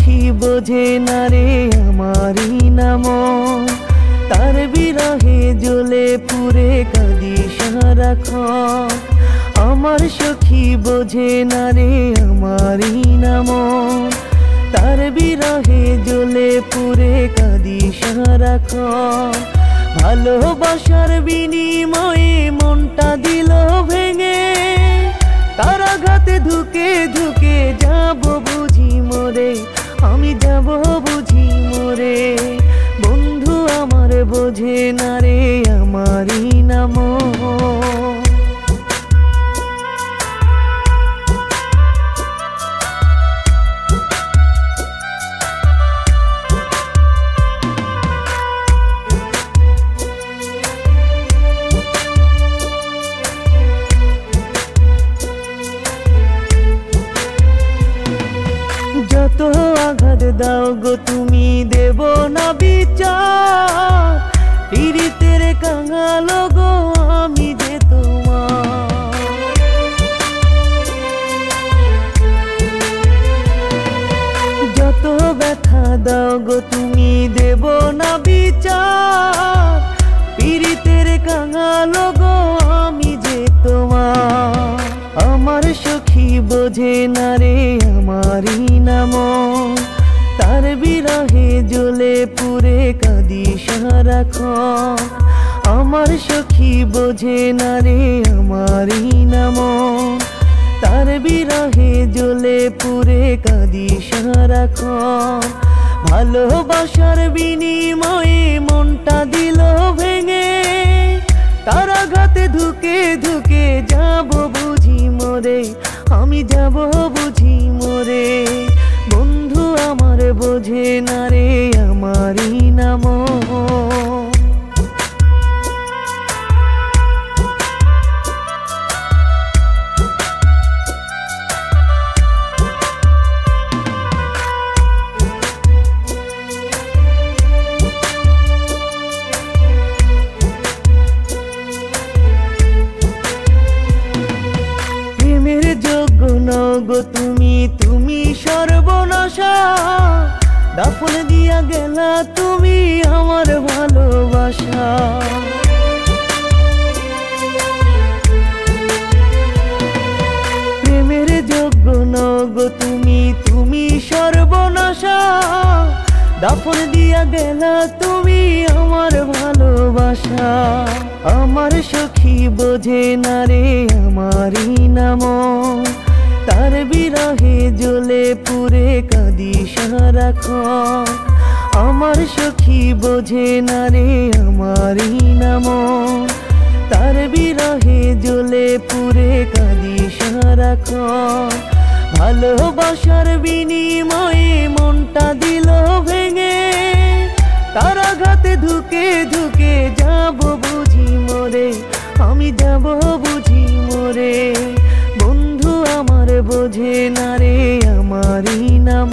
সুখী বোঝে না রে আমারই নাম, তার বিরহে জ্বলে পুড়ে কাঁদি সারাক্ষণ। আমার সখী বোঝে না রে আমারই নাম, তার বিরহে জ্বলে পুড়ে কাঁদি সারাক্ষণ। ভালোবাসার বিনিময়ে মনটা দিল ভেঙে, তার আঘাতে ধুকে ধুকে যাব বুঝি মরে, আমি যাব বুঝি মরে। বন্ধু আমার বোঝে না রে আমারই নাম। যত আঘাত দাও গো তুমি দেব না বিচার, পীড়িতের কাঙাল গো আমি যে তোমার। যত ব্যথা দাও গো তুমি দেব না বিচার, পীড়িতের কাঙাল গো আমি যে তোমার। আমার সখী বোঝে না রে আমারই নাম, তার বিরহে জ্বলে পুড়ে কাঁদি সারাক্ষণ। আমার সখী বোঝে না রে আমারই নাম, তার বিরহে জ্বলে পুড়ে কাঁদি সারাক্ষণ। ভালোবাসার বিনিময়ে মনটা দিল ভেঙে, তার আঘাতে ধুকে ধুকে যাব বুঝি মরে, আমি যাব বুঝি মরে। বন্ধু আমার বোঝে না রে আমারই নাম। যোগ্য নও গো তুমি, তুমি সর্বনাশা, দাফন দিয়া গেলা তুমি আমার ভালোবাসা। প্রেমের যোগ্য নও গো তুমি, তুমি সর্বনাশা, দাফন দিয়া গেলা তুমি আমার ভালোবাসা। আমার সখী বোঝে না রে আমারই নাম, তার বিরহে জ্বলে পুড়ে কাঁদি সারাক্ষণ। আমার সখী বোঝে না রে আমারই নাম, তার বিরহে জ্বলে পুড়ে কাঁদি সারাক্ষণ। ভালোবাসার বিনিময়ে মনটা দিল ভেঙে, তার আঘাতে ধুকে ধুকে যাব বুঝি মরে, আমি যাব বুঝি মরে। বন্ধু আমার বোঝে না রে আমারই নাম।